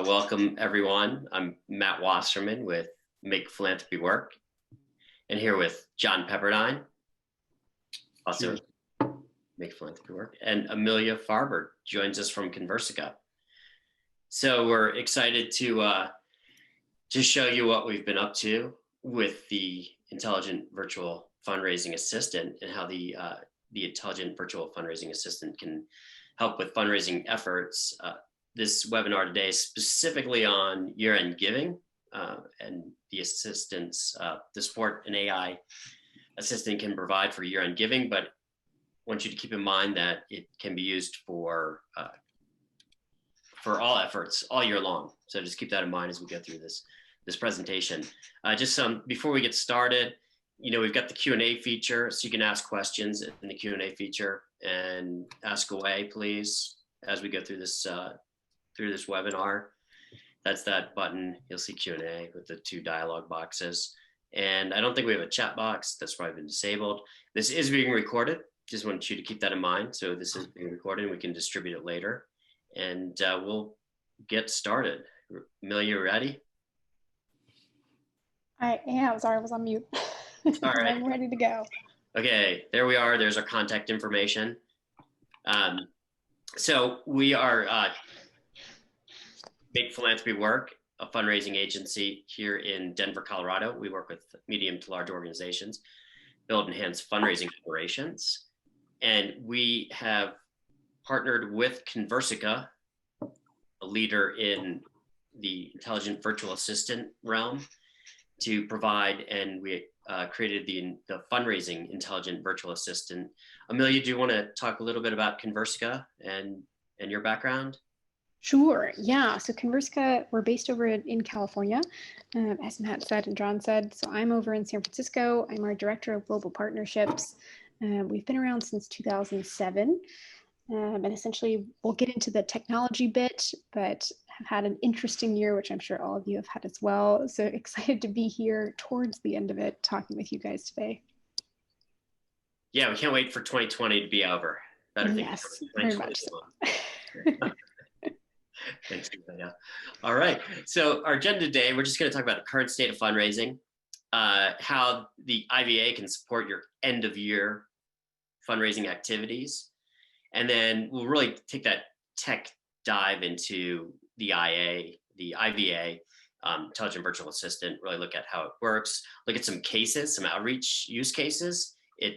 Welcome, everyone. I'm Matt Wasserman with Make Philanthropy Work, and here with John Pepperdine, also Make Philanthropy Work, and Amelia Farber joins us from Conversica. So we're excited to show you what we've been up to with the Intelligent Virtual Fundraising Assistant and how the Intelligent Virtual Fundraising Assistant can help with fundraising efforts. This webinar today is specifically on year-end giving and the assistance, the support an AI assistant can provide for year-end giving, but I want you to keep in mind that it can be used for all efforts all year long. So just keep that in mind as we go through this presentation. Just before we get started, we've got the Q&A feature, so you can ask questions in the Q&A feature and ask away, please, as we go through this webinar. That's that button. You'll see Q&A with the two dialog boxes. And I don't think we have a chat box. That's probably been disabled. This is being recorded. Just want you to keep that in mind. So this is being recorded and we can distribute it later. And we'll get started. Amelia, you ready? I am. Sorry, I was on mute. All right. I'm ready to go. Okay, there we are. There's our contact information. So we are Make Philanthropy Work, a fundraising agency here in Denver, Colorado. We work with medium to large organizations, build and enhance fundraising operations. And we have partnered with Conversica, a leader in the intelligent virtual assistant realm, to provide, and we created the fundraising intelligent virtual assistant. Amelia, do you want to talk a little bit about Conversica and your background? Sure. Yeah. So Conversica, we're based over in California, as Matt said and John said. So I'm over in San Francisco. I'm our director of global partnerships. We've been around since 2007. And essentially, we'll get into the technology bit, but have had an interesting year, which I'm sure all of you have had as well. So excited to be here towards the end of it, talking with you guys today. Yeah, we can't wait for 2020 to be over. Yes, very much so. Thanks, Amelia. All right, so our agenda today, we're just going to talk about the current state of fundraising, how the IVA can support your end of year fundraising activities. And then we'll really take that tech dive into the IVA, Intelligent Virtual Assistant, really look at how it works, look at some cases, some outreach use cases, kind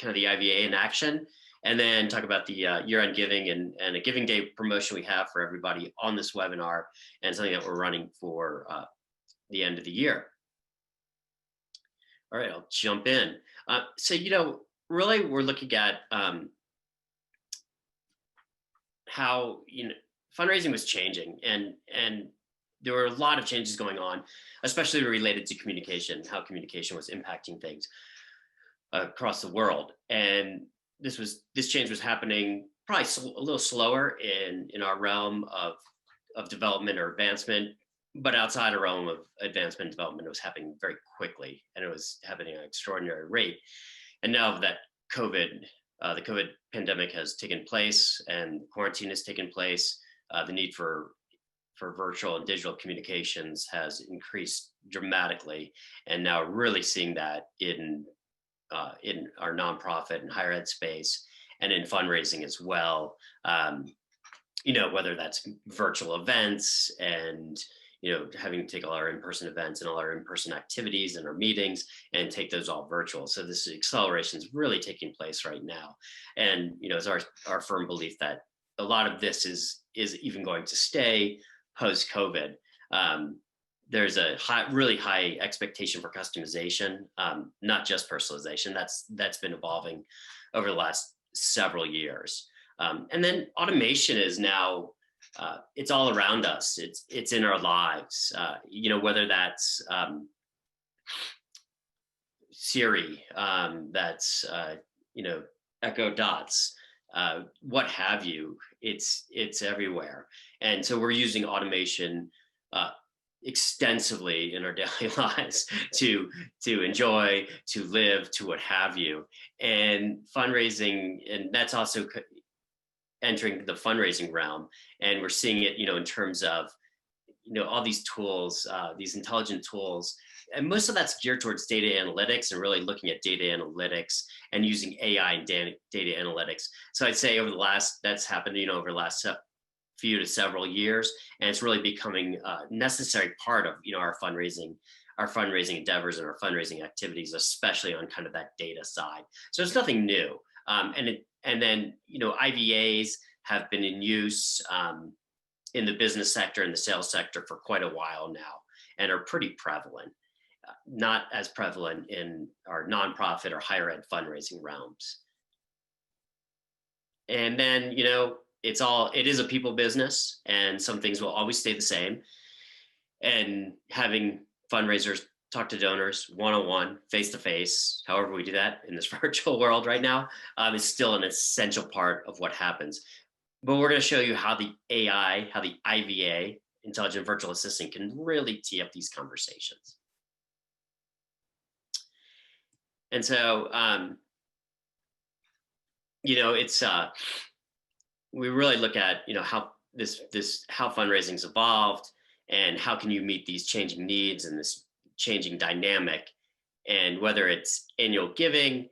of the IVA in action, and then talk about the year-end giving and a giving day promotion we have for everybody on this webinar and something that we're running for the end of the year. All right, I'll jump in. So, really we're looking at how fundraising was changing, and there were a lot of changes going on, especially related to communication, how communication was impacting things across the world. And this change was happening probably a little slower in our realm of development or advancement, but outside our realm of advancement and development, it was happening very quickly, and it was happening at an extraordinary rate. And now that the COVID pandemic has taken place and quarantine has taken place, the need for virtual and digital communications has increased dramatically. And now we're really seeing that in our nonprofit and higher ed space and in fundraising as well. Whether that's virtual events and having to take all our in-person events and all our in-person activities and our meetings and take those all virtual. So this acceleration is really taking place right now. And, it's our firm belief that a lot of this is even going to stay post-COVID. There's a really high expectation for customization, not just personalization. That's been evolving over the last several years. And then automation is now, it's all around us. It's in our lives. Whether that's Siri, that's Echo Dots, what have you. It's everywhere. And so we're using automation extensively in our daily lives to enjoy, to live, to what have you. And fundraising, and that's also entering the fundraising realm. And we're seeing it, in terms of all these tools, these intelligent tools, and most of that's geared towards data analytics and really looking at data analytics and using AI and data analytics. So I'd say that's happened, over the last few to several years, and it's really becoming a necessary part of, our fundraising endeavors and our fundraising activities, especially on kind of that data side. So it's nothing new. And then, IVAs have been in use in the business sector and the sales sector for quite a while now, and are pretty prevalent. Not as prevalent in our nonprofit or higher ed fundraising realms. And then, it is a people business, and some things will always stay the same. And having fundraisers talk to donors one-on-one, face-to-face, however we do that in this virtual world right now, is still an essential part of what happens. But we're going to show you how the AI, how the IVA, Intelligent Virtual Assistant, can really tee up these conversations. And so, it's we really look at how how fundraising's evolved, and how can you meet these changing needs and this changing dynamic, and whether it's annual giving,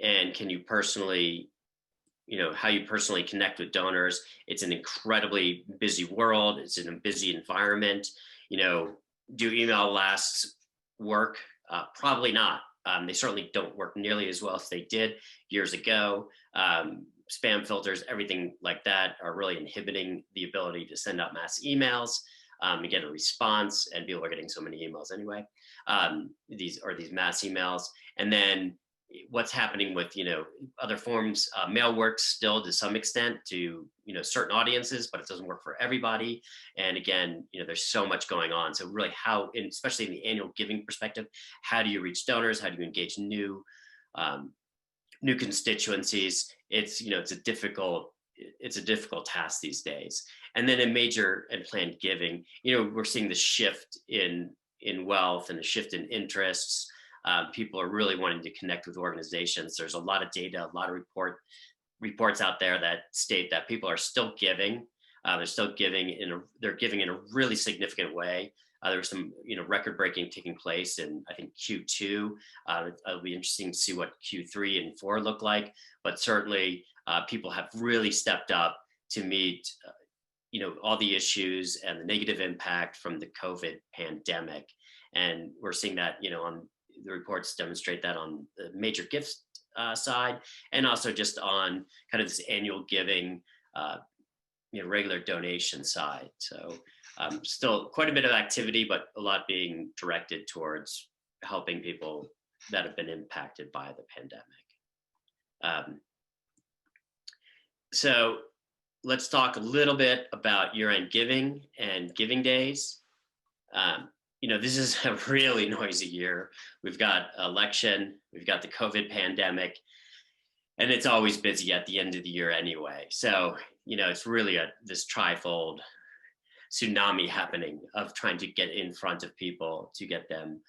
and can you personally, how you personally connect with donors. It's an incredibly busy world. It's in a busy environment. Do email blasts work? Probably not. They certainly don't work nearly as well as they did years ago. Spam filters, everything like that, are really inhibiting the ability to send out mass emails and get a response. And people are getting so many emails anyway. These mass emails. And then what's happening with other forms. Mail works still to some extent to certain audiences, but it doesn't work for everybody. And again, there's so much going on. So really, especially in the annual giving perspective, how do you reach donors? How do you engage new constituencies? It's a difficult task these days. And then in major and planned giving, we're seeing the shift in wealth and a shift in interests. People are really wanting to connect with organizations. There's a lot of data, a lot of reports out there that state that people are still giving. They're still giving they're giving in a really significant way. There was some, record-breaking taking place in, I think, Q2. It'll be interesting to see what Q3 and 4 look like. But certainly, people have really stepped up to meet, all the issues and the negative impact from the COVID pandemic. And we're seeing that, on the reports demonstrate that on the major gifts side, and also just on kind of this annual giving, regular donation side. So still quite a bit of activity, but a lot being directed towards helping people that have been impacted by the pandemic. So let's talk a little bit about year-end giving and giving days. This is a really noisy year. We've got election, we've got the COVID pandemic, and it's always busy at the end of the year anyway. So, it's really this trifold tsunami happening of trying to get in front of people, to get them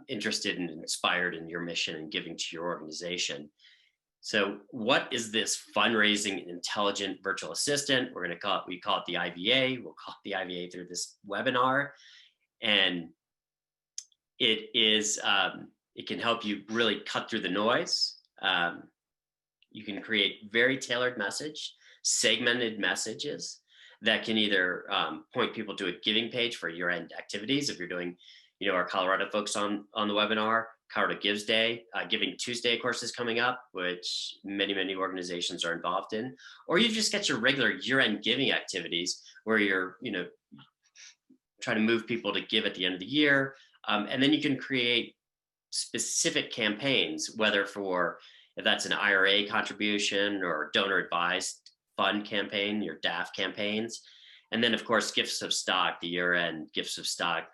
interested and inspired in your mission and giving to your organization. So what is this fundraising intelligent virtual assistant? We call it the IVA. We'll call it the IVA through this webinar. And it can help you really cut through the noise. You can create very tailored segmented messages that can either point people to a giving page for year-end activities. If you're doing, our Colorado folks on the webinar, Colorado Gives Day, Giving Tuesday, of course, is coming up, which many, many organizations are involved in. Or you just get your regular year-end giving activities where you're, trying to move people to give at the end of the year. And then you can create specific campaigns, if that's an IRA contribution or donor advised fund campaign, your DAF campaigns. And then, of course, gifts of stock, the year-end gifts of stock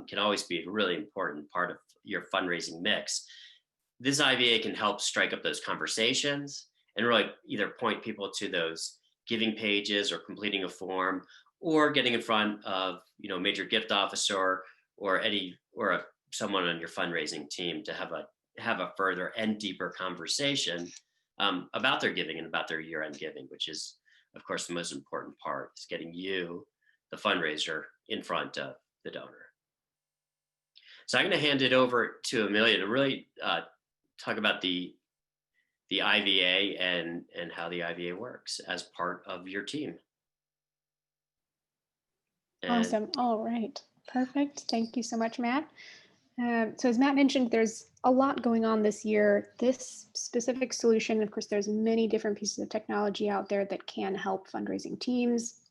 can always be a really important part of your fundraising mix. This IVA can help strike up those conversations and really either point people to those giving pages or completing a form, or getting in front of a major gift officer or someone on your fundraising team to have a further and deeper conversation about their giving and about their year-end giving, which is, of course, the most important part, is getting you, the fundraiser, in front of the donor. So I'm going to hand it over to Amelia to really talk about the IVA and how the IVA works as part of your team. And Awesome. All right. Perfect. Thank you so much, Matt. So as Matt mentioned, there's a lot going on this year. This specific solution, of course, there's many different pieces of technology out there that can help fundraising teams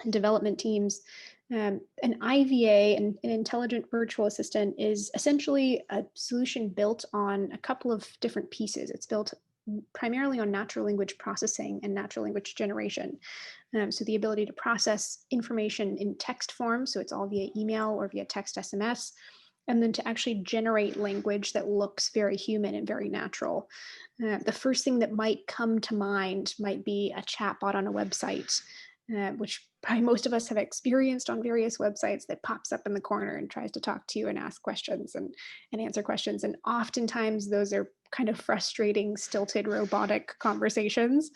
and development teams. An IVA, an intelligent virtual assistant, is essentially a solution built on a couple of different pieces. It's built primarily on natural language processing and natural language generation. So the ability to process information in text form, so it's all via email or via text SMS, and then to actually generate language that looks very human and very natural. The first thing that might come to mind might be a chatbot on a website, which probably most of us have experienced on various websites, that pops up in the corner and tries to talk to you and ask questions and answer questions. And oftentimes those are kind of frustrating, stilted, robotic conversations.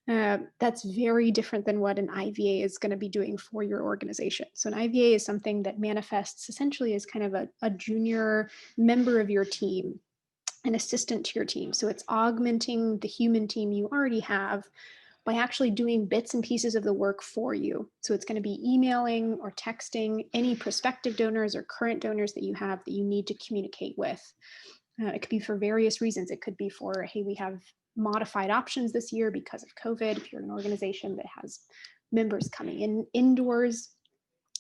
That's very different than what an IVA is going to be doing for your organization. So an IVA is something that manifests essentially as kind of a junior member of your team, an assistant to your team. So it's augmenting the human team you already have by actually doing bits and pieces of the work for you. So it's going to be emailing or texting any prospective donors or current donors that you have that you need to communicate with. It could be for various reasons. It could be for, hey, we have modified options this year because of COVID. If you're an organization that has members coming in indoors,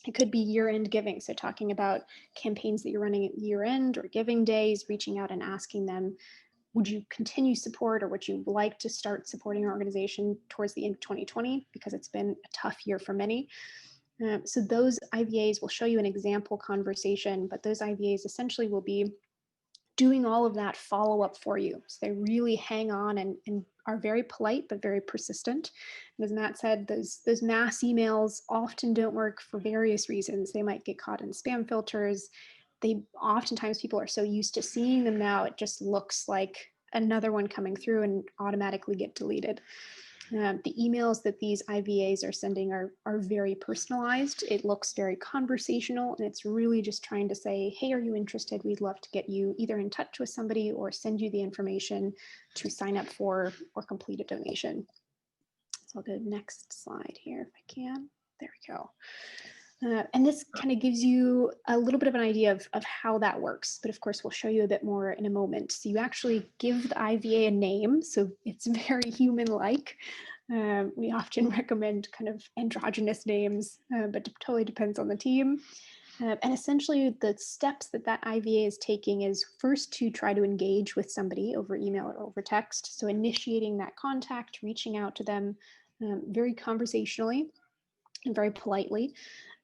it could be year-end giving. So talking about campaigns that you're running at year-end or giving days, reaching out and asking them, would you continue support, or would you like to start supporting your organization towards the end of 2020, because it's been a tough year for many. So those IVAs will show you an example conversation, but those IVAs essentially will be doing all of that follow-up for you. So they really hang on and are very polite, but very persistent. And as Matt said, those mass emails often don't work for various reasons. They might get caught in spam filters. Oftentimes people are so used to seeing them now, it just looks like another one coming through and automatically get deleted. The emails that these IVAs are sending are very personalized. It looks very conversational, and it's really just trying to say, hey, are you interested? We'd love to get you either in touch with somebody or send you the information to sign up for or complete a donation. So I'll go next slide here if I can. There we go. And this kind of gives you a little bit of an idea of how that works. But of course, we'll show you a bit more in a moment. So you actually give the IVA a name. So it's very human-like. We often recommend kind of androgynous names, but it totally depends on the team. And essentially, the steps that IVA is taking is first to try to engage with somebody over email or over text. So initiating that contact, reaching out to them very conversationally and very politely.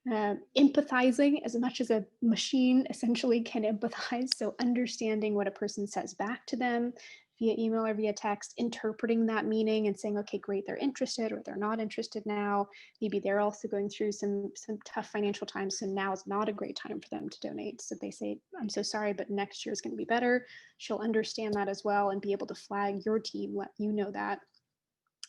Empathizing as much as a machine essentially can empathize. So understanding what a person says back to them via email or via text, interpreting that meaning and saying, okay, great, they're interested or they're not interested now. Maybe they're also going through some tough financial times, so now is not a great time for them to donate. So they say, I'm so sorry, but next year is going to be better. She'll understand that as well and be able to flag your team, let you know that.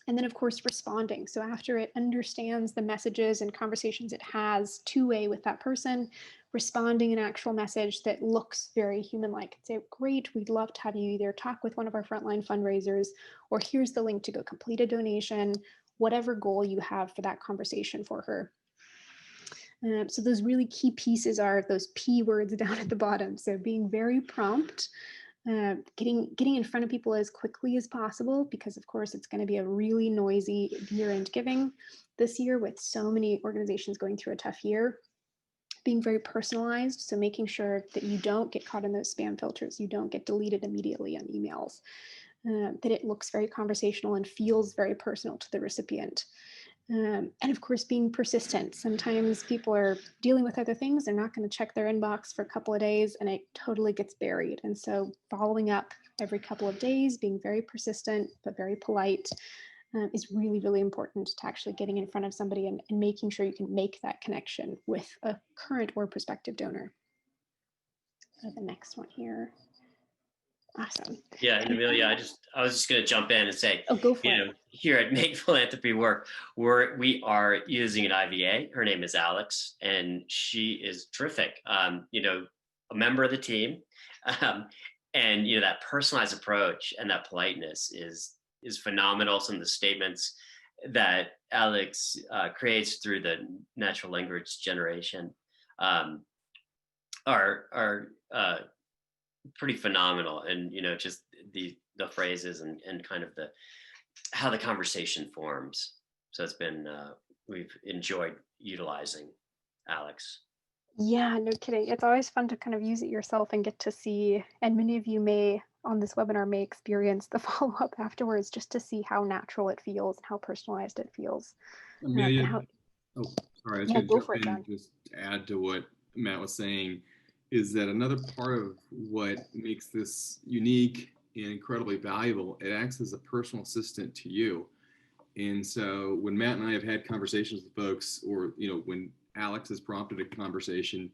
And then, of course, responding. So after it understands the messages and conversations it has two-way with that person, responding an actual message that looks very human-like. Say, great, we'd love to have you either talk with one of our frontline fundraisers, or here's the link to go complete a donation, whatever goal you have for that conversation for her. So those really key pieces are those P words down at the bottom. So being very prompt, getting in front of people as quickly as possible, because of course it's going to be a really noisy year-end giving this year with so many organizations going through a tough year. Being very personalized, so making sure that you don't get caught in those spam filters, you don't get deleted immediately on emails, that it looks very conversational and feels very personal to the recipient. And of course, being persistent. Sometimes people are dealing with other things. They're not going to check their inbox for a couple of days and it totally gets buried. And so following up every couple of days, being very persistent, but very polite is really, really important to actually getting in front of somebody and making sure you can make that connection with a current or prospective donor. So the next one here. Awesome. Yeah, and And Amelia, I was just going to jump in and say, oh, go for it. here at Make Philanthropy Work, we are using an IVA. Her name is Alex, and she is terrific. A member of the team, um, and that personalized approach and that politeness is phenomenal. Some of the statements that Alex creates through the natural language generation um, are pretty phenomenal, and just the phrases and kind of the how the conversation forms. So it's been we've enjoyed utilizing Alex. Yeah, no kidding. It's always fun to kind of use it yourself and get to see, and many of you may on this webinar may experience the follow up afterwards just to see how natural it feels and how personalized it feels. And Amelia, how, oh, sorry, I was yeah, going to go jump for it, in John. just to add to what Matt was saying, is that another part of what makes this unique and incredibly valuable, it acts as a personal assistant to you. And so when Matt and I have had conversations with folks, or when Alex has prompted a conversation,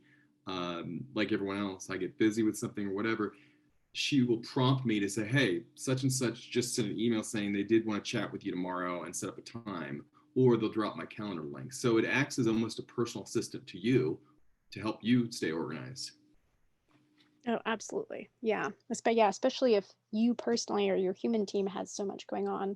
like everyone else, I get busy with something or whatever, she will prompt me to say, hey, such and such just sent an email saying they did want to chat with you tomorrow and set up a time, or they'll drop my calendar link. So it acts as almost a personal assistant to you to help you stay organized. Oh, absolutely. Yeah. Especially if you personally or your human team has so much going on.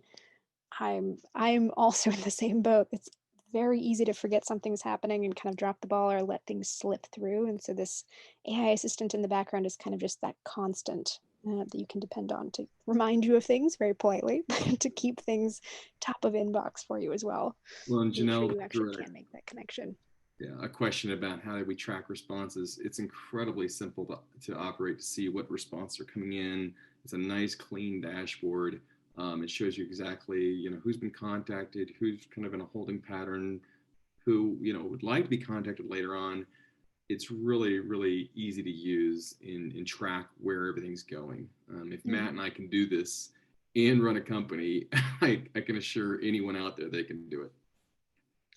I'm also in the same boat. It's very easy to forget something's happening and kind of drop the ball or let things slip through. And so this AI assistant in the background is kind of just that constant that you can depend on to remind you of things very politely, to keep things top of inbox for you as well. Well, and Make sure Janelle, you actually can make that connection. yeah, a question about how do we track responses. It's incredibly simple to operate, to see what responses are coming in. It's a nice clean dashboard. It shows you exactly who's been contacted, who's kind of in a holding pattern, who would like to be contacted later on. It's really, really easy to use and track where everything's going. If Matt and I can do this and run a company, I can assure anyone out there they can do it.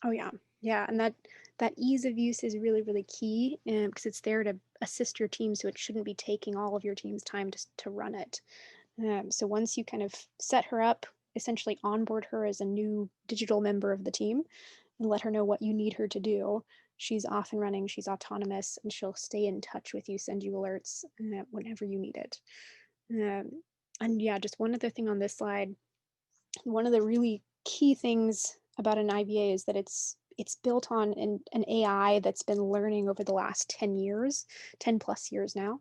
Oh yeah, yeah, and that ease of use is really, really key, because it's there to assist your team, so it shouldn't be taking all of your team's time to run it. So once you kind of set her up, essentially onboard her as a new digital member of the team, and let her know what you need her to do, she's off and running. She's autonomous, and she'll stay in touch with you, send you alerts whenever you need it. And yeah, just one other thing on this slide. One of the really key things about an IVA is that it's built on an AI that's been learning over the last 10 years, 10 plus years now.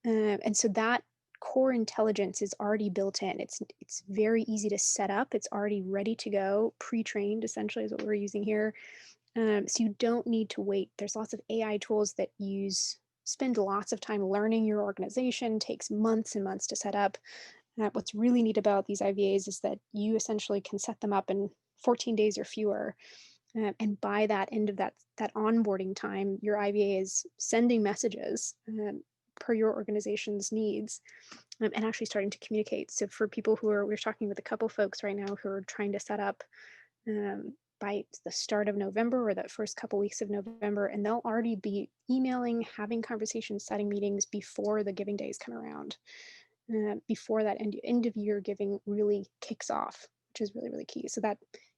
And so that core intelligence is already built in. It's very easy to set up. It's already ready to go, pre-trained essentially is what we're using here. So you don't need to wait. There's lots of AI tools that spend lots of time learning your organization, takes months and months to set up. What's really neat about these IVAs is that you essentially can set them up in 14 days or fewer. And by that end of that onboarding time, your IVA is sending messages per your organization's needs, and actually starting to communicate. So for people we're talking with a couple folks right now who are trying to set up by the start of November or that first couple weeks of November, and they'll already be emailing, having conversations, setting meetings before the giving days come around. Before that end of year giving really kicks off, which is really, really key. So that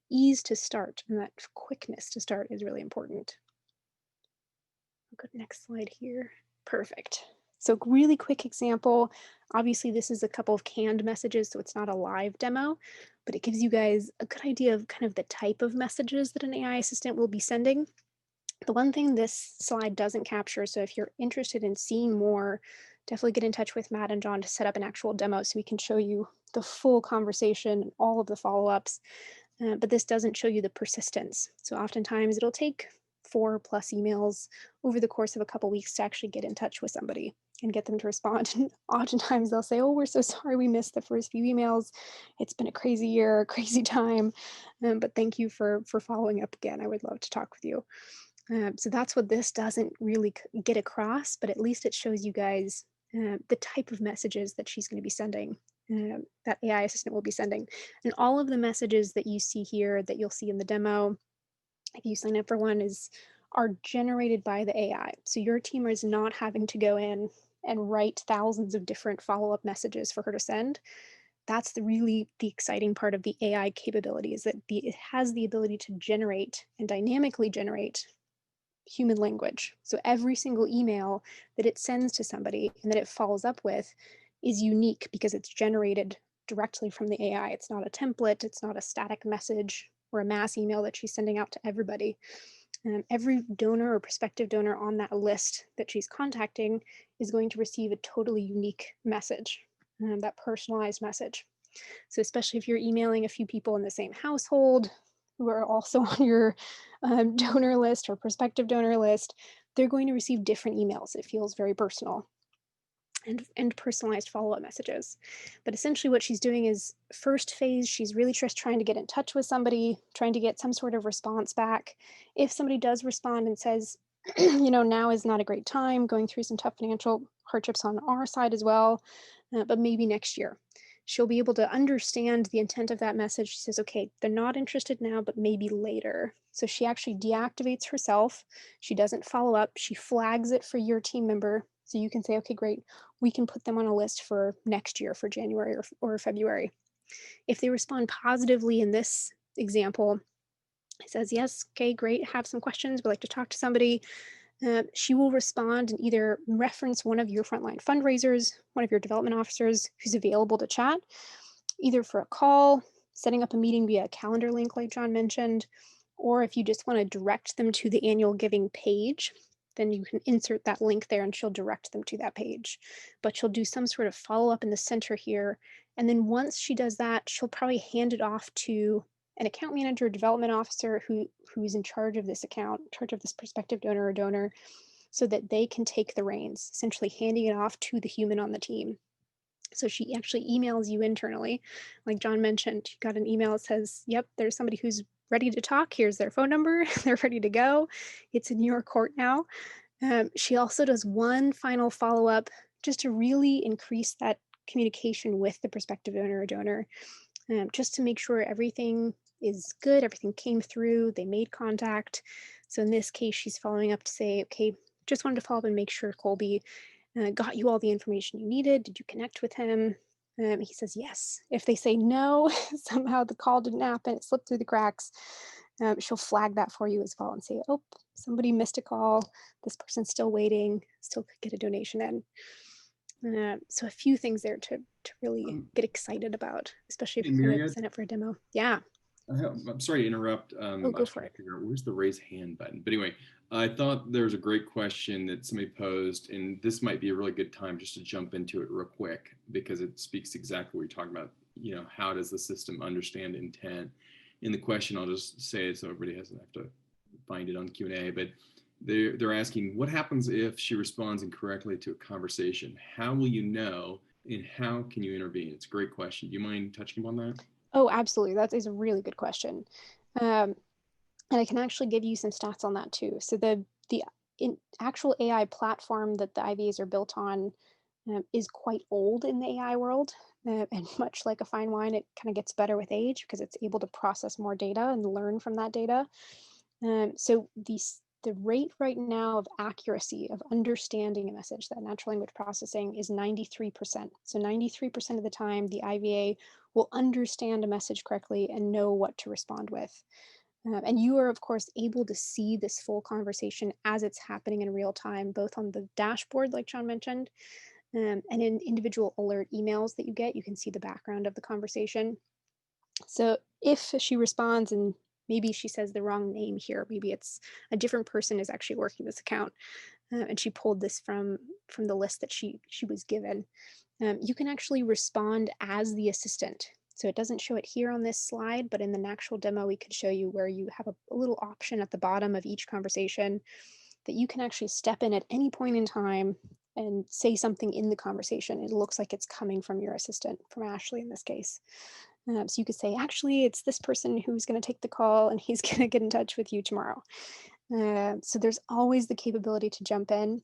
ease to start and that quickness to start is really important. I'll go to next slide here. Perfect. So really quick example. Obviously, this is a couple of canned messages, so it's not a live demo, but it gives you guys a good idea of kind of the type of messages that an AI assistant will be sending. The one thing this slide doesn't capture, so if you're interested in seeing more, definitely get in touch with Matt and John to set up an actual demo so we can show you the full conversation and all of the follow-ups. But this doesn't show you the persistence. So oftentimes it'll take 4+ emails over the course of a couple weeks to actually get in touch with somebody and get them to respond. And oftentimes they'll say, oh, we're so sorry we missed the first few emails. It's been a crazy year, a crazy time. But thank you for following up again. I would love to talk with you. So that's what this doesn't really get across, but at least it shows you guys the type of messages that she's going to be sending, that AI assistant will be sending. And all of the messages that you see here that you'll see in the demo, if you sign up for one, is are generated by the AI. So your team is not having to go in and write thousands of different follow-up messages for her to send. That's really the exciting part of the AI capability, is that it has the ability to generate and dynamically generate human language. So every single email that it sends to somebody and that it follows up with is unique because it's generated directly from the AI. It's not a template, it's not a static message or a mass email that she's sending out to everybody. Every donor or prospective donor on that list that she's contacting is going to receive a totally unique message, that personalized message. So especially if you're emailing a few people in the same household who are also on your donor list or prospective donor list, they're going to receive different emails. It feels very personal, and personalized follow-up messages. But essentially what she's doing is, first phase, she's really just trying to get in touch with somebody, trying to get some sort of response back. If somebody does respond and says, now is not a great time, going through some tough financial hardships on our side as well, but maybe next year. She'll be able to understand the intent of that message. She says, okay, they're not interested now, but maybe later. So she actually deactivates herself. She doesn't follow up. She flags it for your team member. So you can say, okay, great, we can put them on a list for next year, for January or February. If they respond positively in this example, it says, yes, okay, great, have some questions, would like to talk to somebody. She will respond and either reference one of your frontline fundraisers, one of your development officers who's available to chat, either for a call, setting up a meeting via a calendar link like John mentioned, or if you just want to direct them to the annual giving page, then you can insert that link there and she'll direct them to that page. But she'll do some sort of follow-up in the center here. And then once she does that, she'll probably hand it off to an account manager or development officer who's in charge of this account, in charge of this prospective donor or donor, so that they can take the reins, essentially handing it off to the human on the team. So she actually emails you internally. Like John mentioned, you got an email that says, yep, there's somebody who's ready to talk. Here's their phone number. They're ready to go. It's in your court now. She also does one final follow-up just to really increase that communication with the prospective donor or donor, just to make sure everything is good, everything came through, they made contact. So in this case, she's following up to say, okay, just wanted to follow up and make sure Colby got you all the information you needed. Did you connect with him? He says yes. If they say no, somehow the call didn't happen, it slipped through the cracks, she'll flag that for you as well and say, oh, somebody missed a call. This person's still waiting, still could get a donation in. So a few things there to really get excited about, especially if Hey, you're going to Myriad, sign up for a demo. Yeah. I'm sorry to interrupt. Oh, I go was for trying it. to figure out where's the raise hand button. But anyway, I thought there was a great question that somebody posed, and this might be a really good time just to jump into it real quick because it speaks exactly what you're talking about. How does the system understand intent? In the question, I'll just say it so everybody doesn't have to find it on Q&A, but they're asking, what happens if she responds incorrectly to a conversation? How will you know, and how can you intervene? It's a great question. Do you mind touching upon that? Oh, absolutely. That is a really good question. And I can actually give you some stats on that too. So the actual AI platform that the IVAs are built on is quite old in the AI world. And much like a fine wine, it kind of gets better with age because it's able to process more data and learn from that data. So the rate right now of accuracy of understanding a message, that natural language processing, is 93%. So 93% of the time, the IVA will understand a message correctly and know what to respond with. And you are, of course, able to see this full conversation as it's happening in real time, both on the dashboard, like John mentioned, and in individual alert emails that you get. You can see the background of the conversation. So if she responds and maybe she says the wrong name here, maybe it's a different person is actually working this account, and she pulled this from the list that she was given, you can actually respond as the assistant. So it doesn't show it here on this slide, but in the actual demo, we could show you where you have a little option at the bottom of each conversation that you can actually step in at any point in time and say something in the conversation. It looks like it's coming from your assistant, from Ashley in this case. So you could say, actually, it's this person who's going to take the call and he's going to get in touch with you tomorrow. So there's always the capability to jump in.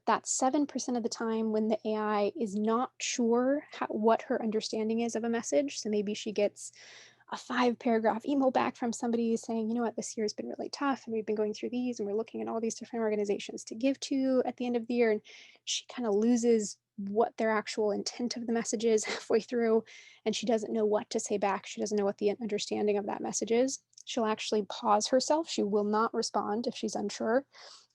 That's 7% of the time when the AI is not sure what her understanding is of a message. So maybe she gets a 5-paragraph email back from somebody saying, you know what, this year has been really tough and we've been going through these and we're looking at all these different organizations to give to at the end of the year. And she kind of loses what their actual intent of the message is halfway through, and she doesn't know what to say back. She doesn't know what the understanding of that message is. She'll actually pause herself. She will not respond if she's unsure,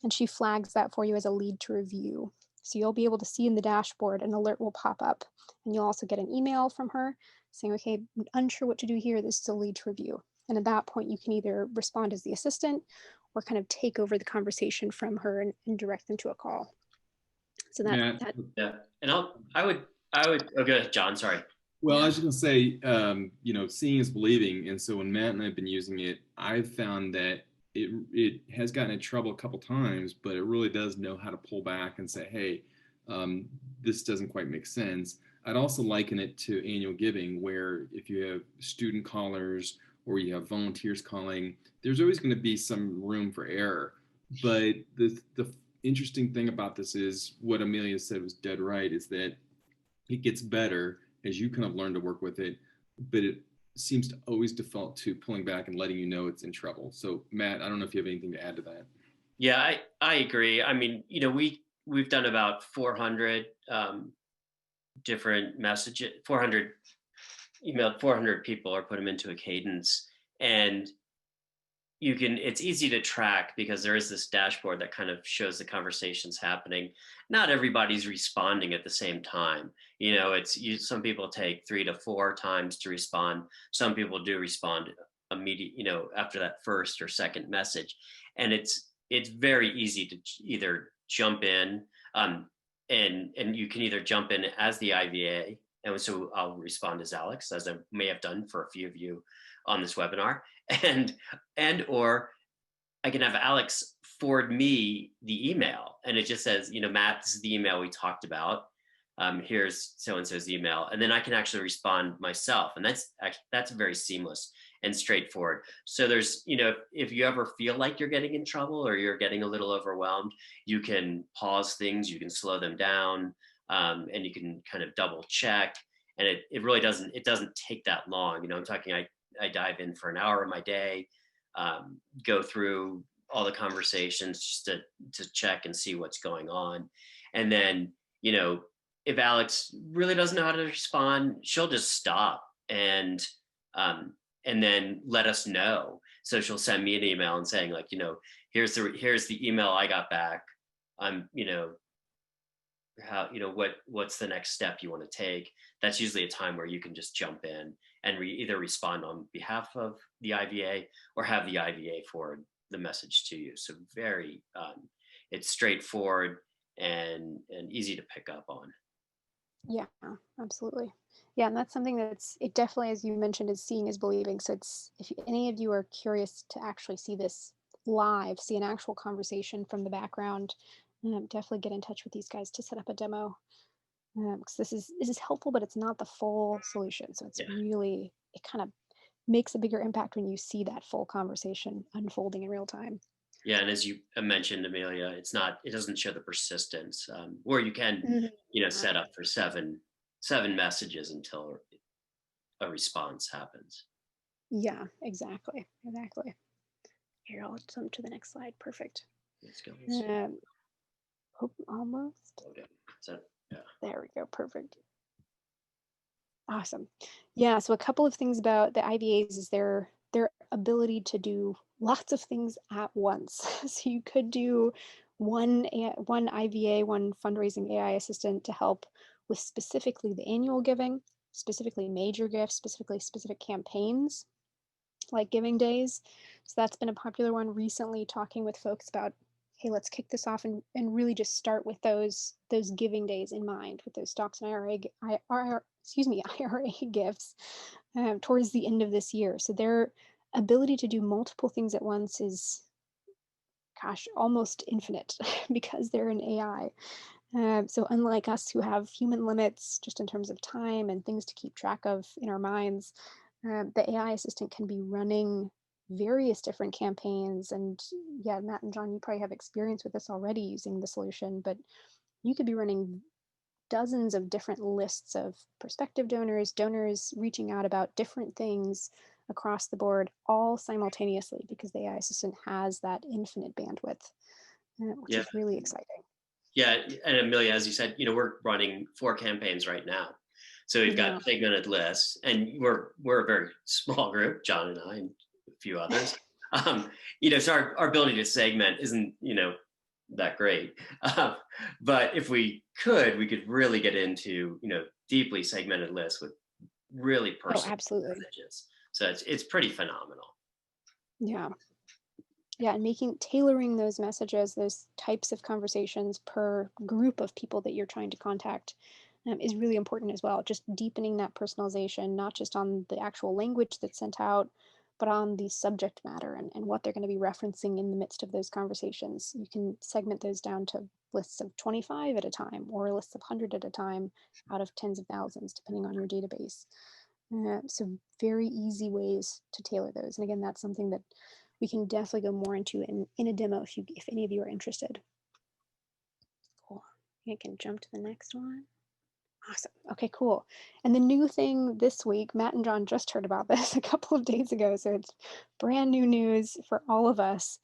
and she flags that for you as a lead to review. So you'll be able to see in the dashboard, an alert will pop up, and you'll also get an email from her saying, okay, I'm unsure what to do here. This is a lead to review. And at that point, you can either respond as the assistant or kind of take over the conversation from her and direct them to a call. So Matt, yeah. And I would, oh, go ahead, John, sorry. well, I was just gonna say, seeing is believing, and so when Matt and I have been using it, I've found that it has gotten in trouble a couple times, but it really does know how to pull back and say, hey, this doesn't quite make sense. I'd also liken it to annual giving, where if you have student callers or you have volunteers calling, there's always going to be some room for error. But the interesting thing about this is what Amelia said was dead right, is that it gets better as you kind of learn to work with it, but it seems to always default to pulling back and letting you know it's in trouble. So Matt, I don't know if you have anything to add to that. Yeah, I agree. I mean, we've done about 400 different messages, 400 emailed 400 people or put them into a cadence, and it's easy to track because there is this dashboard that kind of shows the conversations happening. Not everybody's responding at the same time. Some people take 3 to 4 times to respond. Some people do respond immediately, after that first or second message. And it's very easy to either jump in, and you can either jump in as the IVA, and so I'll respond as Alex, as I may have done for a few of you on this webinar, or I can have Alex forward me the email, and it just says, Matt, this is the email we talked about. Here's so-and-so's email, and then I can actually respond myself, and that's very seamless and straightforward. So there's, if you ever feel like you're getting in trouble or you're getting a little overwhelmed, you can pause things, you can slow them down, and you can kind of double check. And it really doesn't take that long. I'm talking, I dive in for an hour of my day, go through all the conversations just to check and see what's going on. And then, if Alex really doesn't know how to respond, she'll just stop and then let us know. So she'll send me an email and saying, like, here's the email I got back. How, what's the next step you want to take? That's usually a time where you can just jump in and either respond on behalf of the IVA or have the IVA forward the message to you. So very, it's straightforward and easy to pick up on. Yeah, absolutely. Yeah, and that's something it definitely, as you mentioned, is seeing is believing. So if any of you are curious to actually see this live, see an actual conversation from the background, definitely get in touch with these guys to set up a demo. Because this is helpful, but it's not the full solution. So it kind of makes a bigger impact when you see that full conversation unfolding in real time. Yeah, and as you mentioned, Amelia, it doesn't show the persistence, where you can, set up for seven messages until a response happens. Yeah, exactly. Here, I'll jump to the next slide. Perfect. Let's go. Almost. Okay. So, yeah. There we go. Perfect. Awesome. Yeah. So a couple of things about the IVAs is their ability to do lots of things at once. So you could do one IVA, one fundraising AI assistant to help with specifically the annual giving, specifically major gifts, specific campaigns like giving days. So that's been a popular one recently, talking with folks about, hey, let's kick this off and really just start with those giving days in mind, with those stocks and IRA gifts towards the end of this year. So their ability to do multiple things at once is, almost infinite because they're an AI. So unlike us who have human limits just in terms of time and things to keep track of in our minds, the AI assistant can be running various different campaigns. And yeah, Matt and John, you probably have experience with this already using the solution, but you could be running dozens of different lists of prospective donors reaching out about different things across the board, all simultaneously, because the AI assistant has that infinite bandwidth, which Yeah. is really exciting. Yeah, and Amelia, as you said, we're running 4 campaigns right now. So we've got segmented lists, and we're a very small group, John and I and a few others. So our ability to segment isn't, that great. But if we could really get into, deeply segmented lists with really personal messages. So it's pretty phenomenal. Yeah. Yeah, and tailoring those messages, those types of conversations per group of people that you're trying to contact is really important as well. Just deepening that personalization, not just on the actual language that's sent out, but on the subject matter and what they're going to be referencing in the midst of those conversations. You can segment those down to lists of 25 at a time or lists of 100 at a time out of tens of thousands, depending on your database. So very easy ways to tailor those. And again, that's something that we can definitely go more into in a demo if any of you are interested. Cool. I can jump to the next one. Awesome. Okay, cool. And the new thing this week, Matt and John just heard about this a couple of days ago, so it's brand new news for all of us.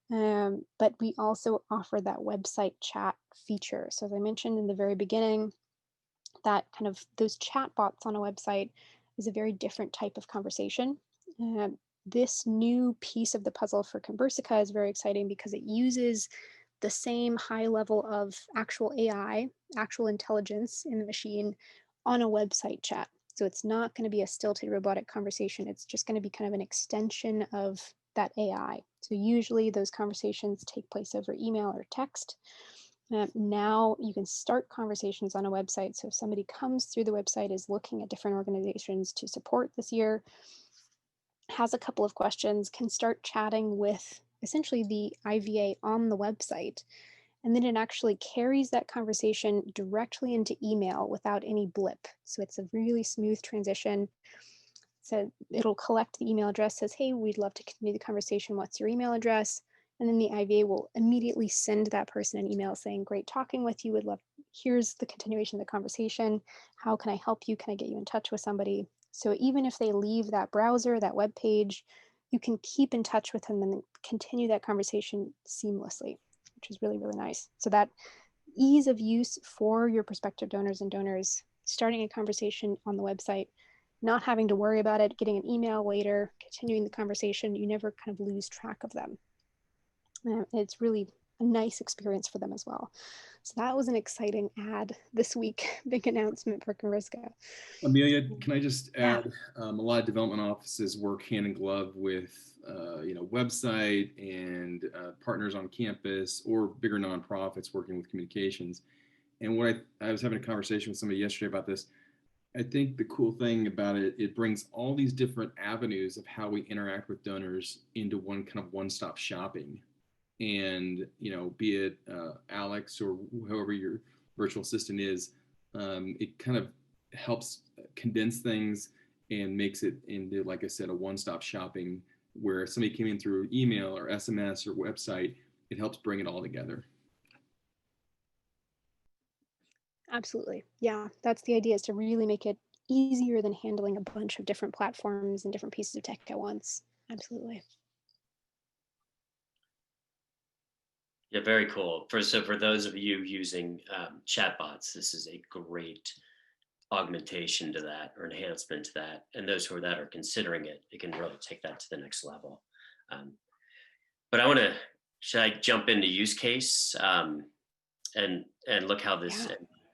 But we also offer that website chat feature. So as I mentioned in the very beginning, that kind of those chat bots on a website is a very different type of conversation. This new piece of the puzzle for Conversica is very exciting because it uses the same high level of actual AI, actual intelligence in the machine on a website chat. So it's not going to be a stilted robotic conversation. It's just going to be kind of an extension of that AI. So usually those conversations take place over email or text. Now you can start conversations on a website. So if somebody comes through the website, is looking at different organizations to support this year, has a couple of questions, can start chatting with essentially the IVA on the website. And then it actually carries that conversation directly into email without any blip. So it's a really smooth transition. So it'll collect the email address, says, hey, we'd love to continue the conversation. What's your email address? And then the IVA will immediately send that person an email saying, great talking with you. Here's the continuation of the conversation. How can I help you? Can I get you in touch with somebody? So even if they leave that browser, that web page, you can keep in touch with them and continue that conversation seamlessly, which is really, really nice. So that ease of use for your prospective donors and donors, starting a conversation on the website, not having to worry about it, getting an email later, continuing the conversation, you never kind of lose track of them. It's really a nice experience for them as well. So that was an exciting ad this week, big announcement for Conversica. Amelia, can I just add, a lot of development offices work hand in glove with, website and partners on campus or bigger nonprofits working with communications. And what I was having a conversation with somebody yesterday about this. I think the cool thing about it, it brings all these different avenues of how we interact with donors into one kind of one-stop shopping. And, be it Alex or whoever your virtual assistant is, it kind of helps condense things and makes it into, like I said, a one-stop shopping where somebody came in through email or SMS or website, it helps bring it all together. Absolutely. Yeah, that's the idea, is to really make it easier than handling a bunch of different platforms and different pieces of tech at once. Absolutely. Yeah, very cool. For those of you using chatbots, this is a great augmentation to that or enhancement to that. And those who are considering it, it can really take that to the next level. But should I jump into use case and look how this,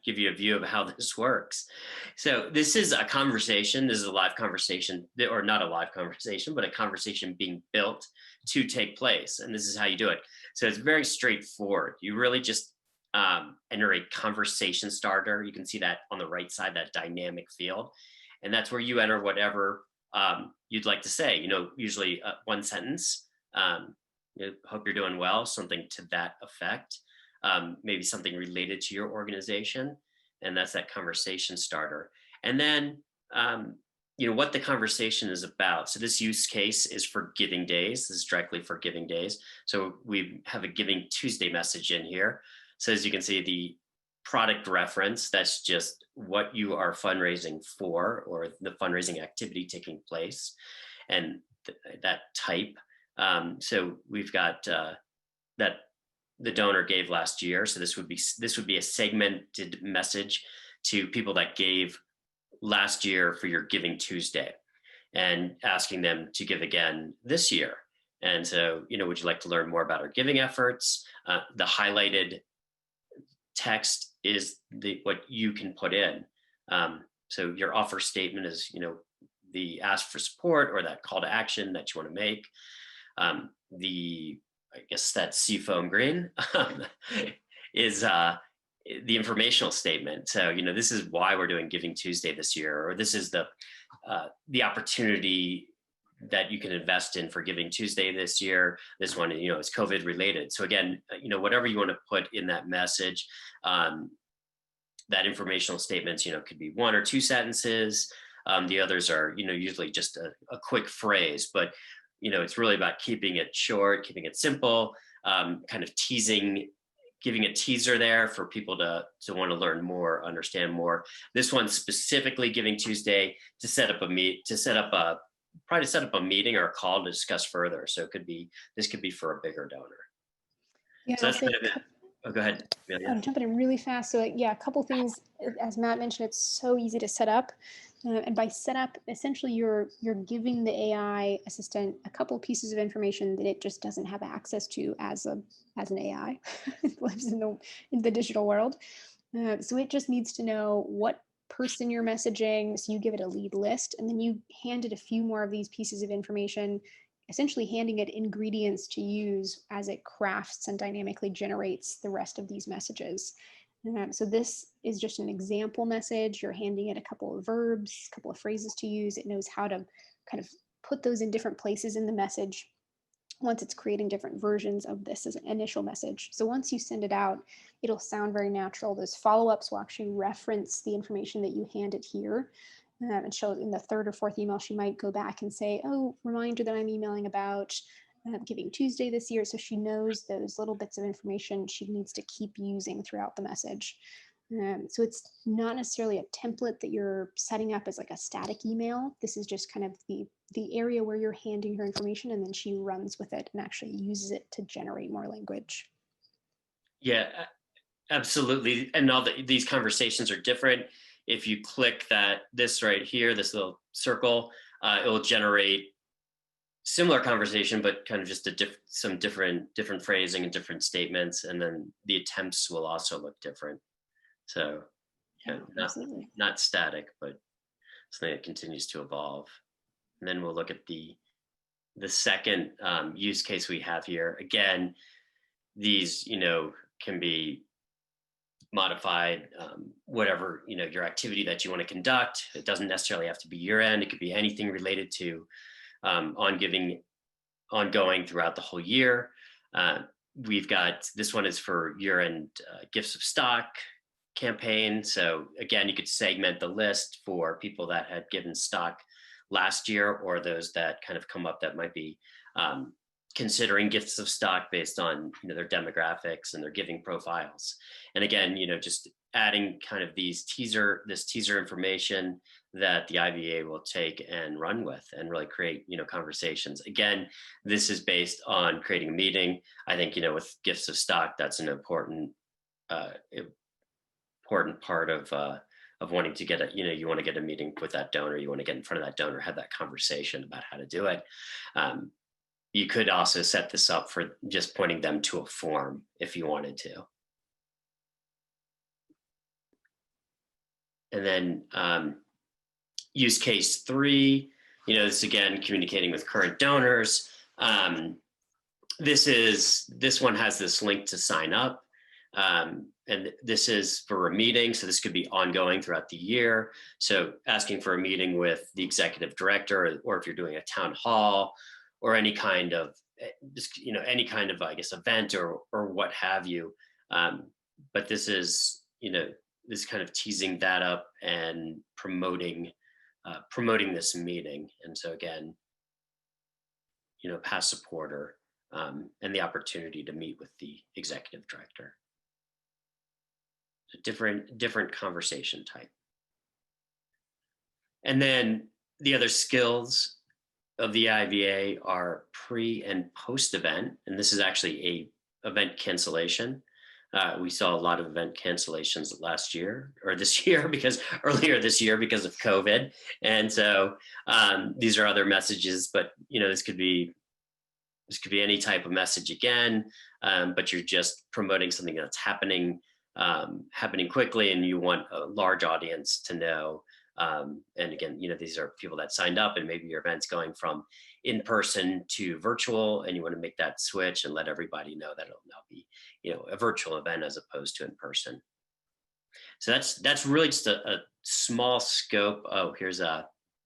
give you a view of how this works. So this is a conversation. This is a live conversation, or not a live conversation, but a conversation being built to take place. And this is how you do it. So it's very straightforward. You really just enter a conversation starter. You can see that on the right side, that dynamic field. And that's where you enter whatever you'd like to say, usually one sentence. Hope you're doing well, something to that effect. Maybe something related to your organization. And that's that conversation starter. And then, what the conversation is about. So this use case is for Giving Days. This is directly for Giving Days. So we have a Giving Tuesday message in here. So as you can see, the product reference, that's just what you are fundraising for or the fundraising activity taking place. and that type. So we've got that the donor gave last year. So this would be a segmented message to people that gave last year for your Giving Tuesday, and asking them to give again this year. And so, would you like to learn more about our giving efforts? The highlighted text is what you can put in. So your offer statement is, the ask for support or that call to action that you want to make. I guess that seafoam green is the informational statement. So, this is why we're doing Giving Tuesday this year, or this is the opportunity that you can invest in for Giving Tuesday this year. This one, is COVID related. So again, whatever you want to put in that message, that informational statements, could be 1 or 2 sentences. The others are, usually just a quick phrase, but, it's really about keeping it short, keeping it simple, kind of giving a teaser there for people to want to learn more, understand more. This one specifically Giving Tuesday to set up a meeting or a call to discuss further. So this could be for a bigger donor. Yeah, so that's kind of it. Oh, go ahead, Amelia. I'm jumping in really fast. So a couple things, as Matt mentioned, it's so easy to set up. And by setup, essentially you're giving the AI assistant a couple pieces of information that it just doesn't have access to as an AI. It lives in the digital world. So it just needs to know what person you're messaging. So you give it a lead list, and then you hand it a few more of these pieces of information, essentially handing it ingredients to use as it crafts and dynamically generates the rest of these messages. So this is just an example message. You're handing it a couple of verbs, a couple of phrases to use. It knows how to kind of put those in different places in the message once it's creating different versions of this as an initial message. So once you send it out, it'll sound very natural. Those follow-ups will actually reference the information that you handed here. And she'll, in the 3rd or 4th email, she might go back and say, oh, reminder that I'm emailing about Giving Tuesday this year. So she knows those little bits of information she needs to keep using throughout the message. So it's not necessarily a template that you're setting up as like a static email. This is just kind of the area where you're handing her information, and then she runs with it and actually uses it to generate more language. Yeah, absolutely. And all these conversations are different. If you click this right here, this little circle, it will generate similar conversation, but kind of just some different phrasing and different statements. And then the attempts will also look different. So not static, but something that continues to evolve. And then we'll look at the second use case we have here. Again, these, can be modified, whatever, your activity that you want to conduct. It doesn't necessarily have to be year end. It could be anything related to ongoing throughout the whole year. We've got, this one is for year-end gifts of stock campaign. So again, you could segment the list for people that had given stock last year, or those that kind of come up that might be considering gifts of stock based on their demographics and their giving profiles. And again, just adding kind of this teaser information that the IVA will take and run with and really create conversations. Again, this is based on creating a meeting. I think with gifts of stock, that's an important part of wanting to get you want to get a meeting with that donor. You want to get in front of that donor, have that conversation about how to do it. You could also set this up for just pointing them to a form if you wanted to. And then use case 3, this again, communicating with current donors. This one has this link to sign up. And this is for a meeting. So this could be ongoing throughout the year. So asking for a meeting with the executive director, or if you're doing a town hall or any kind of, I guess, event or what have you. But this is, this kind of teasing that up and promoting this meeting. And so again, past supporter and the opportunity to meet with the executive director. So different conversation type. And then the other skills of the IVA are pre and post event, and this is actually a event cancellation. We saw a lot of event cancellations last year or this year because earlier this year because of COVID. And so these are other messages, but this could be any type of message again, but you're just promoting something that's happening quickly, and you want a large audience to know. And again, these are people that signed up, and maybe your event's going from in person to virtual, and you want to make that switch and let everybody know that it'll now be, a virtual event as opposed to in person. So that's really just a small scope. Oh,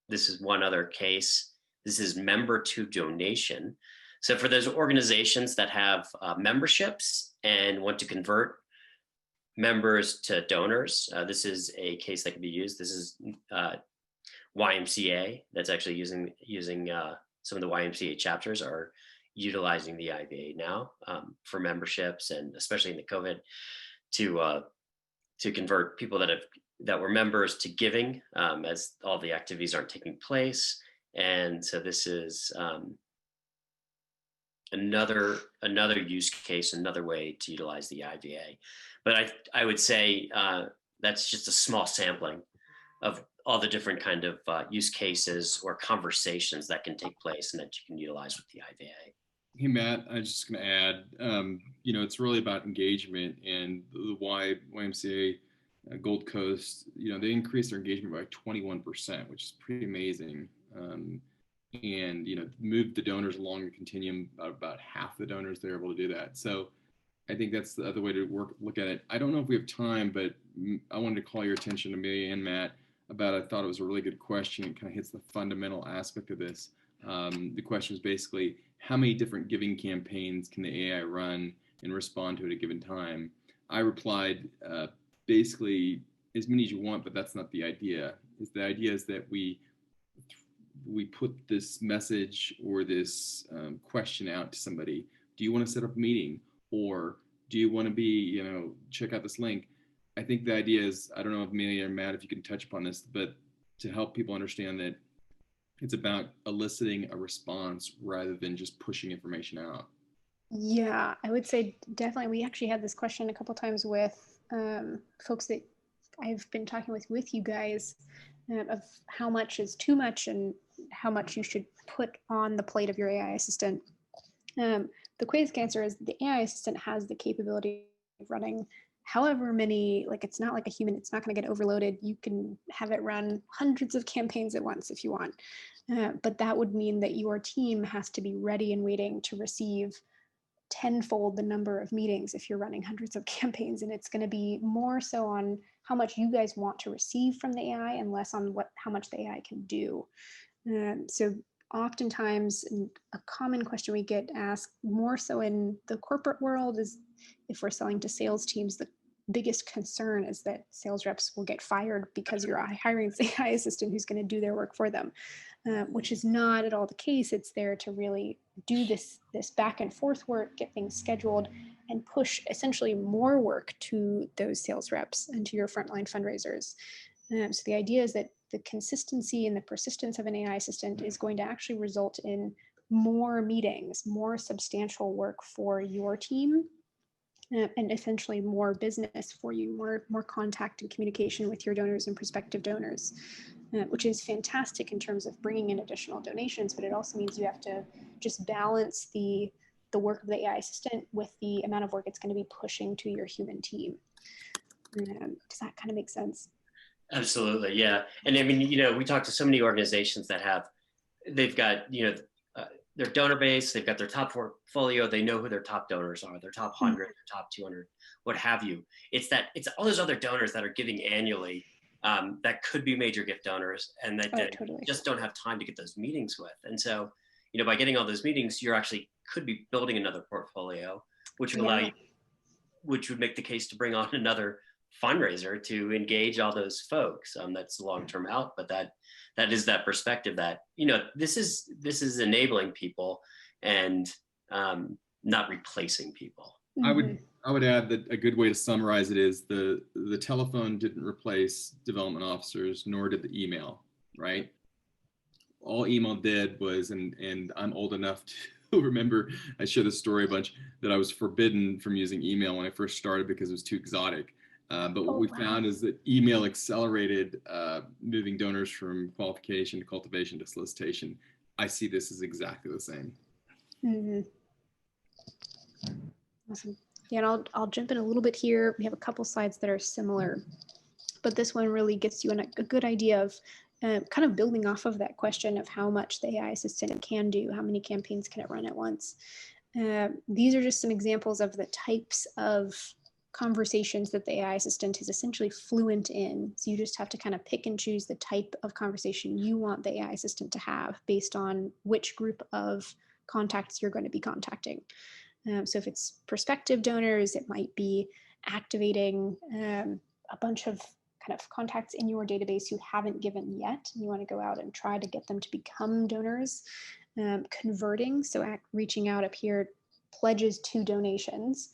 this is one other case. This is member to donation. So for those organizations that have memberships and want to convert members to donors, this is a case that can be used. This is YMCA that's actually using some of the YMCA chapters are utilizing the IVA now for memberships, and especially in the COVID to convert people that were members to giving, as all the activities aren't taking place. And so this is another use case, another way to utilize the IVA. But I would say that's just a small sampling of all the different kind of use cases or conversations that can take place and that you can utilize with the IVA. Hey, Matt, I was just going to add, it's really about engagement, and the YMCA Gold Coast, they increased their engagement by 21%, which is pretty amazing. And, moved the donors along the continuum. About half the donors, they're able to do that. So I think that's the other way to look at it. I don't know if we have time, but I wanted to call your attention to me and Matt about, I thought it was a really good question. It kind of hits the fundamental aspect of this. The question is basically, how many different giving campaigns can the AI run and respond to at a given time? I replied, basically, as many as you want, but that's not the idea. The idea is that we put this message or this question out to somebody. Do you want to set up a meeting? Or do you want to be, check out this link? I think the idea is, I don't know if Amelia or Matt, if you can touch upon this, but to help people understand that it's about eliciting a response rather than just pushing information out. Yeah, I would say definitely. We actually had this question a couple times with folks that I've been talking with you guys of how much is too much and how much you should put on the plate of your AI assistant. The quick answer is the AI assistant has the capability of running however many, it's not like a human, it's not going to get overloaded. You can have it run hundreds of campaigns at once if you want. But that would mean that your team has to be ready and waiting to receive tenfold the number of meetings if you're running hundreds of campaigns. And it's going to be more so on how much you guys want to receive from the AI and less on how much the AI can do. So oftentimes a common question we get asked more so in the corporate world is if we're selling to sales teams, the biggest concern is that sales reps will get fired because you're hiring an AI assistant who's going to do their work for them, which is not at all the case. It's there to really do this back and forth work, get things scheduled, and push essentially more work to those sales reps and to your frontline fundraisers. So the idea is that the consistency and the persistence of an AI assistant is going to actually result in more meetings, more substantial work for your team, and essentially more business for you, more contact and communication with your donors and prospective donors, which is fantastic in terms of bringing in additional donations, but it also means you have to just balance the work of the AI assistant with the amount of work it's going to be pushing to your human team. Does that kind of make sense? Absolutely, yeah. And I mean, we talk to so many organizations that they've got, their donor base, they've got their top portfolio, they know who their top donors are, their top 100, their top 200, what have you. It's all those other donors that are giving annually that could be major gift donors and that totally. Just don't have time to get those meetings with. And so, by getting all those meetings, you're actually could be building another portfolio, which would allow you, which would make the case to bring on another fundraiser to engage all those folks. That's long-term out, but that is that perspective that this is enabling people and not replacing people. Mm-hmm. I would add that a good way to summarize it is the telephone didn't replace development officers, nor did the email, right? all email did was, and I'm old enough to remember, I share this story a bunch, that I was forbidden from using email when I first started because it was too exotic. But what we found is that email accelerated moving donors from qualification to cultivation to solicitation. I see this as exactly the same. Mm-hmm. Awesome. Yeah, and I'll jump in a little bit here. We have a couple slides that are similar, but this one really gets you a good idea of kind of building off of that question of how much the AI assistant can do, how many campaigns can it run at once. These are just some examples of the types of conversations that the AI assistant is essentially fluent in. So you just have to kind of pick and choose the type of conversation you want the AI assistant to have based on which group of contacts you're going to be contacting. So if it's prospective donors, it might be activating a bunch of kind of contacts in your database you haven't given yet. You want to go out and try to get them to become donors. Converting, so reaching out up here, pledges to donations,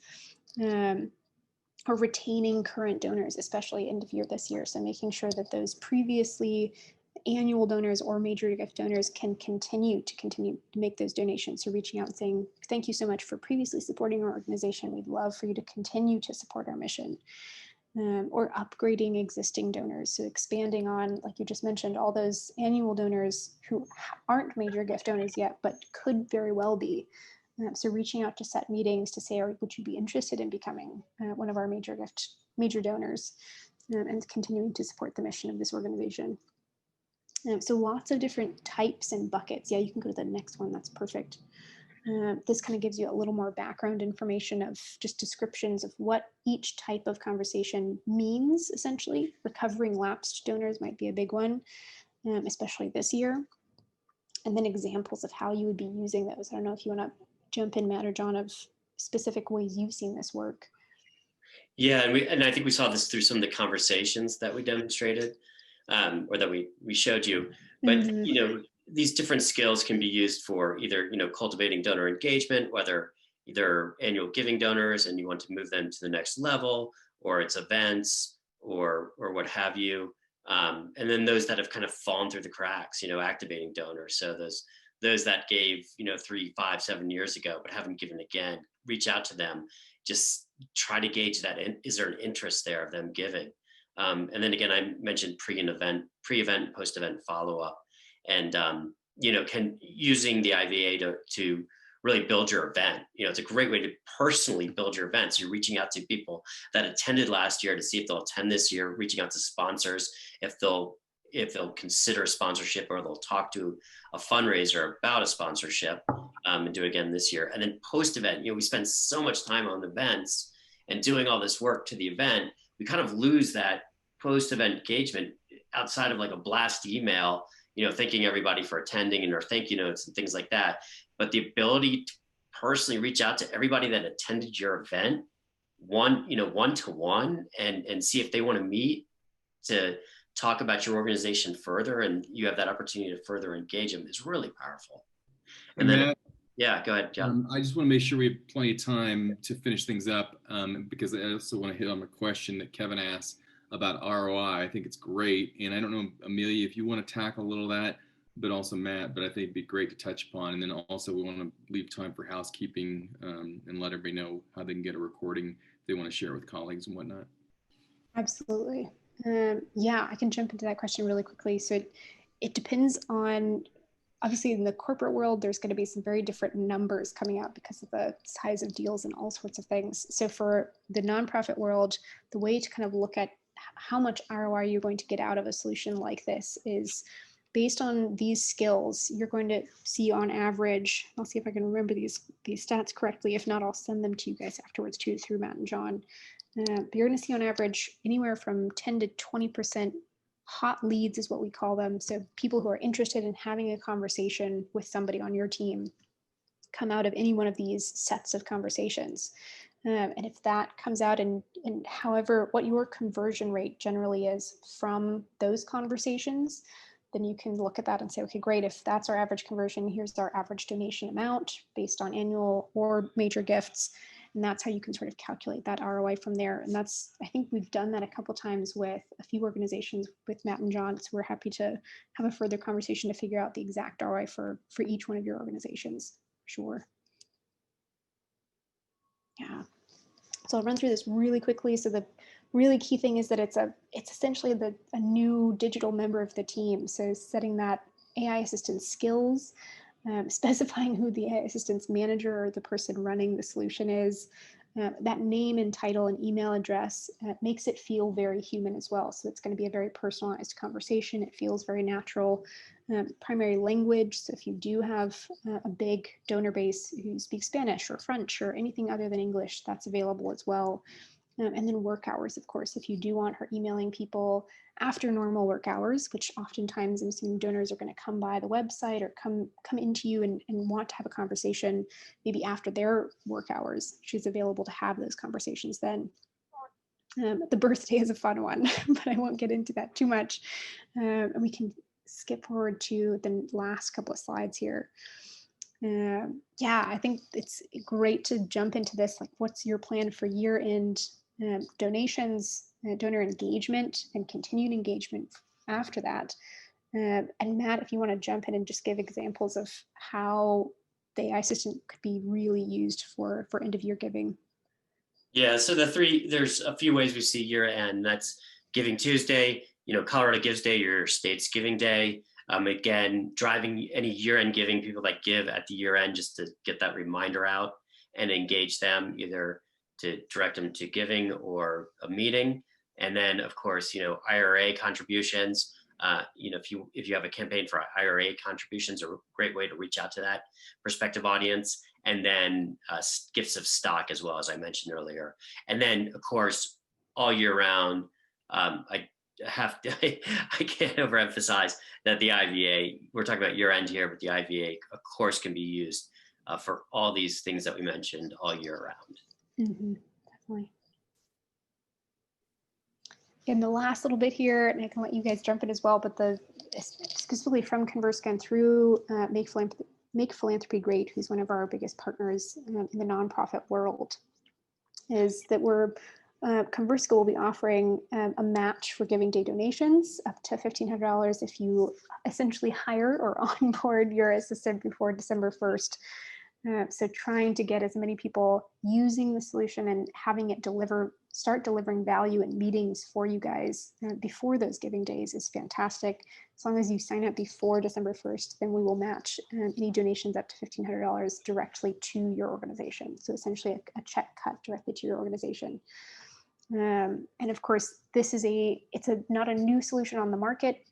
or retaining current donors, especially end of year this year. So making sure that those previously annual donors or major gift donors can continue to make those donations. So reaching out and saying, thank you so much for previously supporting our organization. We'd love for you to continue to support our mission. Or upgrading existing donors. So expanding on, like you just mentioned, all those annual donors who aren't major gift donors yet, but could very well be. So reaching out to set meetings to say, would you be interested in becoming one of our major donors, and continuing to support the mission of this organization. So lots of different types and buckets. Yeah, you can go to the next one. That's perfect. This kind of gives you a little more background information of just descriptions of what each type of conversation means, essentially. Recovering lapsed donors might be a big one, especially this year. And then examples of how you would be using those. I don't know if you want to jump in, Matt or John, of specific ways you've seen this work. Yeah, and I think we saw this through some of the conversations that we demonstrated, or that we showed you. But these different skills can be used for either cultivating donor engagement, whether either annual giving donors and you want to move them to the next level, or it's events or what have you. And then those that have kind of fallen through the cracks, activating donors. So those that gave 3, 5, 7 years ago but haven't given again, reach out to them. Just try to gauge that. Is there an interest there of them giving? And then again, I mentioned pre-event, post-event follow-up, and using the IVA to really build your event. It's a great way to personally build your events. You're reaching out to people that attended last year to see if they'll attend this year, reaching out to sponsors if they'll consider sponsorship, or they'll talk to a fundraiser about a sponsorship, and do it again this year. And then post-event, we spend so much time on events and doing all this work to the event, we kind of lose that post-event engagement outside of like a blast email, thanking everybody for attending and our thank you notes and things like that. But the ability to personally reach out to everybody that attended your event, one-to-one, and see if they want to meet to talk about your organization further, and you have that opportunity to further engage them, is really powerful. And then, Matt, yeah, go ahead, John. I just want to make sure we have plenty of time to finish things up, because I also want to hit on a question that Kevin asked about ROI. I think it's great. And I don't know, Amelia, if you want to tackle a little of that, but also Matt, but I think it'd be great to touch upon. And then also we want to leave time for housekeeping, and let everybody know how they can get a recording if they want to share with colleagues and whatnot. Absolutely. Yeah, I can jump into that question really quickly. So it depends on, obviously in the corporate world, there's going to be some very different numbers coming out because of the size of deals and all sorts of things. So for the nonprofit world, the way to kind of look at how much ROI you're going to get out of a solution like this is based on these skills. You're going to see on average, I'll see if I can remember these stats correctly. If not, I'll send them to you guys afterwards too, through Matt and John. But you're going to see on average anywhere from 10 to 20% hot leads is what we call them. So people who are interested in having a conversation with somebody on your team come out of any one of these sets of conversations. And if that comes out and however, what your conversion rate generally is from those conversations, then you can look at that and say, okay, great. If that's our average conversion, here's our average donation amount based on annual or major gifts. And that's how you can sort of calculate that ROI from there. And that's, I think we've done that a couple times with a few organizations with Matt and John. So we're happy to have a further conversation to figure out the exact ROI for each one of your organizations. Sure. Yeah. So I'll run through this really quickly. So the really key thing is that it's essentially a new digital member of the team. So setting that AI assistant skills, specifying who the AI assistant's manager or the person running the solution is, that name and title and email address makes it feel very human as well. So it's going to be a very personalized conversation. It feels very natural. Primary language. So if you do have a big donor base who speaks Spanish or French or anything other than English, that's available as well. And then work hours, of course, if you do want her emailing people after normal work hours, which oftentimes I'm assuming donors are going to come by the website or come into you and want to have a conversation maybe after their work hours. She's available to have those conversations then. The birthday is a fun one, but I won't get into that too much. And we can skip forward to the last couple of slides here. Yeah, I think it's great to jump into this. Like, what's your plan for year-end donations, donor engagement, and continued engagement after that? And Matt, if you want to jump in and just give examples of how the AI assistant could be really used for end-of-year giving. Yeah, so there's a few ways we see year end. That's Giving Tuesday, Colorado Gives Day, your state's Giving Day. Again, driving any year-end giving, people that give at the year-end, just to get that reminder out and engage them, either to direct them to giving or a meeting. And then, of course, IRA contributions. If you have a campaign for IRA contributions, are a great way to reach out to that prospective audience. And then gifts of stock as well, as I mentioned earlier. And then, of course, all year round, I can't overemphasize that the IVA, we're talking about year end here, but the IVA, of course, can be used for all these things that we mentioned all year round. Mm-hmm, definitely. In the last little bit here, and I can let you guys jump in as well, but specifically from Conversica and through Make Philanthropy Great, who's one of our biggest partners in the nonprofit world, is that Conversica will be offering a match for Giving Day donations up to $1,500 if you essentially hire or onboard your assistant before December 1st. So trying to get as many people using the solution and having it start delivering value and meetings for you guys before those giving days is fantastic. As long as you sign up before December 1st, then we will match any donations up to $1,500 directly to your organization. So essentially a check cut directly to your organization. And of course, it's not a new solution on the market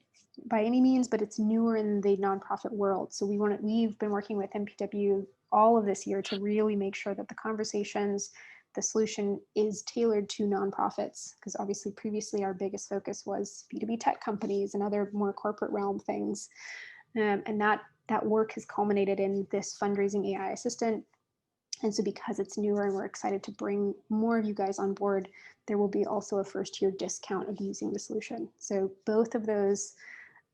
by any means, but it's newer in the nonprofit world. So we've been working with MPW all of this year to really make sure that the solution is tailored to nonprofits, because obviously previously our biggest focus was B2B tech companies and other more corporate realm things. And that work has culminated in this fundraising AI assistant. And so because it's newer and we're excited to bring more of you guys on board, there will be also a first year discount of using the solution. So both of those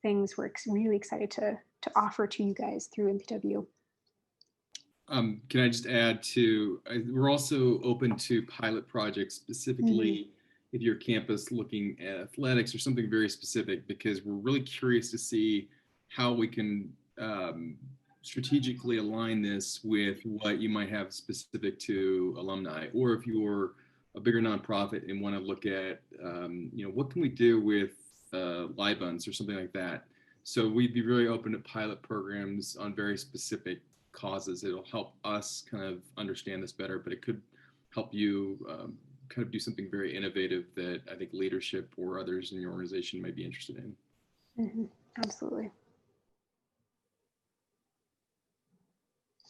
things we're really excited to offer to you guys through MPW. Can I just add we're also open to pilot projects, specifically if your campus looking at athletics or something very specific, because we're really curious to see how we can strategically align this with what you might have specific to alumni, or if you're a bigger nonprofit and want to look at, what can we do with Libunds or something like that. So we'd be really open to pilot programs on very specific causes. It'll help us kind of understand this better, but it could help you kind of do something very innovative that I think leadership or others in your organization may be interested in. Mm-hmm. Absolutely.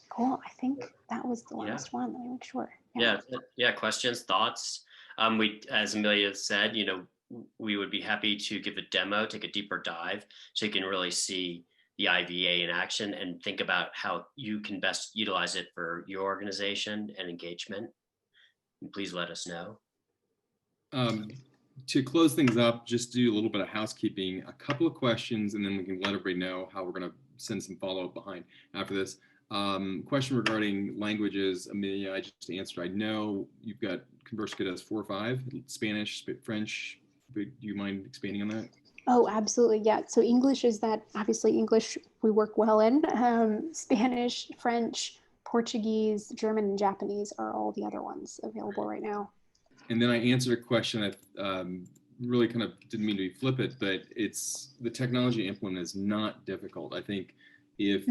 Cool. I think that was the last one. Let me make sure. Yeah. Questions, thoughts. As Amelia said, we would be happy to give a demo, take a deeper dive, so you can really see the IVA in action and think about how you can best utilize it for your organization and engagement. And please let us know. To close things up, just do a little bit of housekeeping, a couple of questions, and then we can let everybody know how we're going to send some follow-up behind after this. Question regarding languages, Amelia, I just answered. I know you've got Conversica does 4 or 5, Spanish, French. Do you mind expanding on that? Oh, absolutely. Yeah. So English is that, obviously English we work well in. Spanish, French, Portuguese, German, and Japanese are all the other ones available right now. And then I answered a question that really kind of didn't mean to be flippant, but it's the technology implement is not difficult. I think if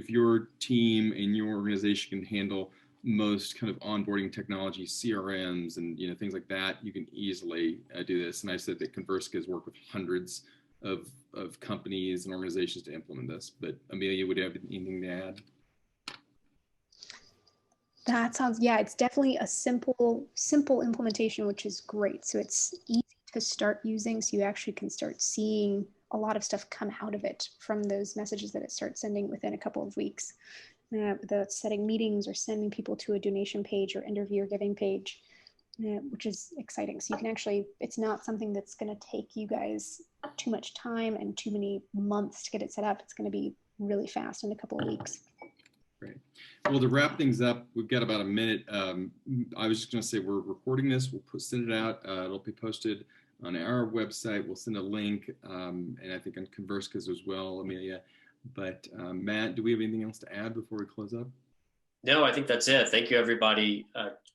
your team and your organization can handle most kind of onboarding technology, CRMs, and things like that, you can easily do this. And I said that Conversica has worked with hundreds of companies and organizations to implement this. But Amelia, would you have anything to add? That sounds, yeah, it's definitely a simple implementation, which is great. So it's easy to start using. So you actually can start seeing a lot of stuff come out of it from those messages that it starts sending within a couple of weeks. Without setting meetings or sending people to a donation page or interview or giving page, which is exciting. So you can actually, it's not something that's going to take you guys too much time and too many months to get it set up. It's going to be really fast in a couple of weeks. Great. Well, to wrap things up, we've got about a minute. I was just going to say we're recording this. We'll send it out. It'll be posted on our website. We'll send a link, and I think on Conversica's as well, Amelia. But Matt, do we have anything else to add before we close up? No, I think that's it. Thank you, everybody,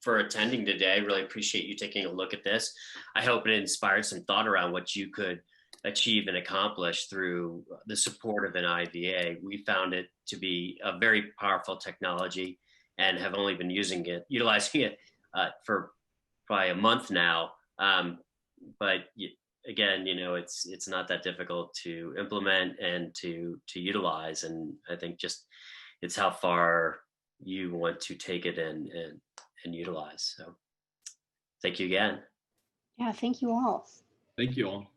for attending today. Really appreciate you taking a look at this. I hope it inspired some thought around what you could achieve and accomplish through the support of an IVA. We found it to be a very powerful technology and have only been utilizing it for probably a month now. But again, it's not that difficult to implement and to utilize. And I think just it's how far you want to take it and utilize. So thank you again. Yeah, thank you all. Thank you all.